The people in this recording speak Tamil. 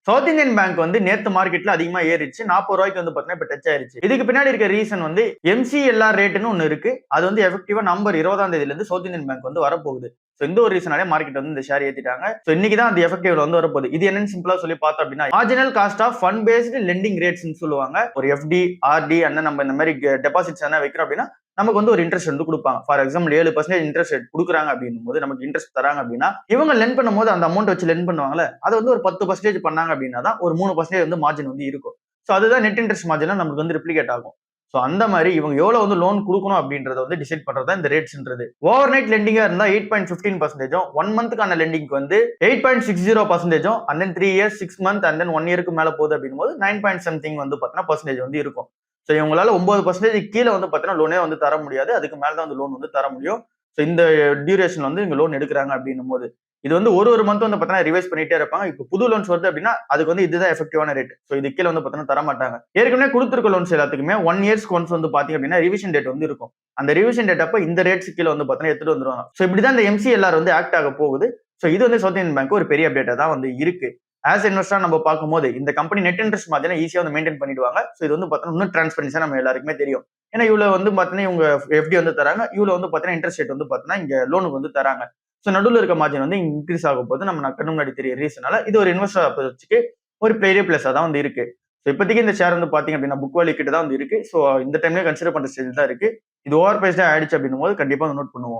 சவுத் இந்தியன் பேங்க் வந்து நேத்து மார்க்கெட்ல அதிகமா ஏறிச்சு. 40 ரூபாய்க்கு வந்து பாத்தீங்கன்னா இப்ப டச் ஆயிருச்சு. இதுக்கு பின்னாடி இருக்க ரீசன் வந்து MCLR ரேட்னு ஒண்ணு இருக்கு. அது வந்து எஃபெக்டிவா நவம்பர் 20ஆம் தேதியில இருந்து சவுத் இந்தியன் பேங்க் வந்து வரப்போகுது. சோ இந்த ஒரு ரீசனாலே மார்க்கெட் வந்து இந்த ஷேர் ஏத்திட்டாங்க. சோ இன்னைக்கு தான் அந்த எஃபெக்டிவ்ல வந்து வரப்போகுது. இது என்னன்னு சிம்பிளா சொல்லி பார்த்தோம் அப்படின்னா, marginal cost of fund based lending ரேட்ஸ்னு சொல்லுவாங்க. ஒரு FD, RD அண்ட் நம்ம இந்த மாதிரி டெபாசிட்ஸ் என்ன வைக்கிறோம் அப்படின்னா நமக்கு வந்து ஒரு இன்ட்ரெஸ்ட் வந்து கொடுப்பாங்க. ஃபார் எக்ஸாம்பிள் 7% இன்ட்ரெஸ்ட் ரேட் கொடுக்குறாங்க அப்படின்னும் போது நமக்கு இன்ட்ரெஸ்ட் தராங்க அப்படின்னா இவங்க லென் பண்ணும்போது அந்த அமௌண்ட் வச்சு லென் பண்ணுவாங்கல்ல, அது வந்து ஒரு 10% பண்ணாங்க அப்படின்னா தான் ஒரு 3% வந்து மார்ஜின் வந்து இருக்கும். ஸோ அதுதான் நெட் இன்ட்ரெஸ்ட் மார்ஜின் நமக்கு வந்து ரிப்ளிகேட் ஆகும். ஸோ அந்த மாதிரி இவங்க எவ்வளவு வந்து லோன் கொடுக்கணும் அப்படின்றத வந்து டிசைட் பண்றதா இந்த ரேட்ஸ்ன்றது. ஓவர் நைட் லெண்டிங்கா இருந்தா 8.15%, 1 மந்த்க்கான லெண்டிங்க்கு வந்து 8.60%, and then 3 years 6 month and then 1 இயருக்கு மேல போகுது அப்படின்னும் போது 9 சம்திங் வந்து பாத்தீங்கன்னா பர்சன்டேஜ் வந்து இருக்கும். ஸோ இவங்களால 9% கீழே வந்து பாத்தீங்கன்னா லோனே வந்து தர முடியாது. அதுக்கு மேல தான் வந்து லோன் வந்து தர முடியும். ஸோ இந்த டியூரேஷன் வந்து இவங்க லோன் எடுக்கிறாங்க அப்படின்னும் போது இது வந்து ஒரு மந்த் வந்து பாத்தீங்கன்னா ரிவைஸ் பண்ணிட்டே இருப்பாங்க. இப்போ புது லோன்ஸ் வருது அப்படின்னா அதுக்கு வந்து இதுதான் எஃபெக்டிவான ரேட். ஸோ இது கீழே வந்து பாத்தீங்கன்னா தர மாட்டாங்க. ஏற்கனவே கொடுத்துருக்க லோன்ஸ் எல்லாத்துக்குமே 1 இயர்ஸ்க்கு ஒன்ஸ் வந்து பாத்தீங்க அப்படின்னா ரிவிஷன் டேட் வந்து இருக்கும். அந்த ரிவிஷன் டேட் அப்ப இந்த ரேட்ஸ் கீழே வந்து பாத்தீங்கன்னா எடுத்துட்டு வந்துருவாங்க. ஸோ இப்படிதான் இந்த MCLR வந்து ஆக்ட் ஆக போகுது. ஸோ இது வந்து சவுத் இந்தியன் பேங்க் ஒரு பெரிய அப்டேட்டா தான் வந்து இருக்கு. ஆஸ் இன்வெஸ்டர் நம்ம பார்க்கும்போது இந்த கம்பெனி நெட் இன்ட்ரெஸ்ட் மாதிரி ஈஸியா வந்து மெயின்டைன் பண்ணிடுவாங்க. ஸோ இது வந்து பாத்தீங்கன்னா இன்னும் டிரான்ஸ்பரன்சியா நம்ம எல்லாருக்குமே தெரியும். ஏன்னா இவ்வளவு வந்து பாத்தீங்கன்னா இவங்க FD வந்து தராங்க, இவ்வளவு வந்து பாத்தீங்கன்னா இன்ட்ரெஸ்ட் ரேட் வந்து பாத்தீங்கன்னா இங்க லோனுக்கு வந்து தராங்க. ஸோ நடுவில் இருக்க மார்ஜின் வந்து இன்க்ரீஸ் ஆக போது நம்ம கண்ணு முன்னாடி தெரிய ரீசனால இது ஒரு இன்வெஸ்டர் அப்ரோச்சுக்கு ஒரு பெரிய பிளஸா தான் வந்து இருக்கு. ஸோ இப்போதைக்கு இந்த ஷேர் வந்து பாத்தீங்க அப்படின்னா புக் வேல்யூ கிட்ட தான் வந்து இருக்கு. ஸோ இந்த டைம்லயே கன்சிடர் பண்ற ஸ்டேஜ் தான் இருக்கு. இது ஓவர் பிரைஸ்டா ஆயிடுச்சு அப்படின்னும் போது கண்டிப்பா நோட் பண்ணுவோம்.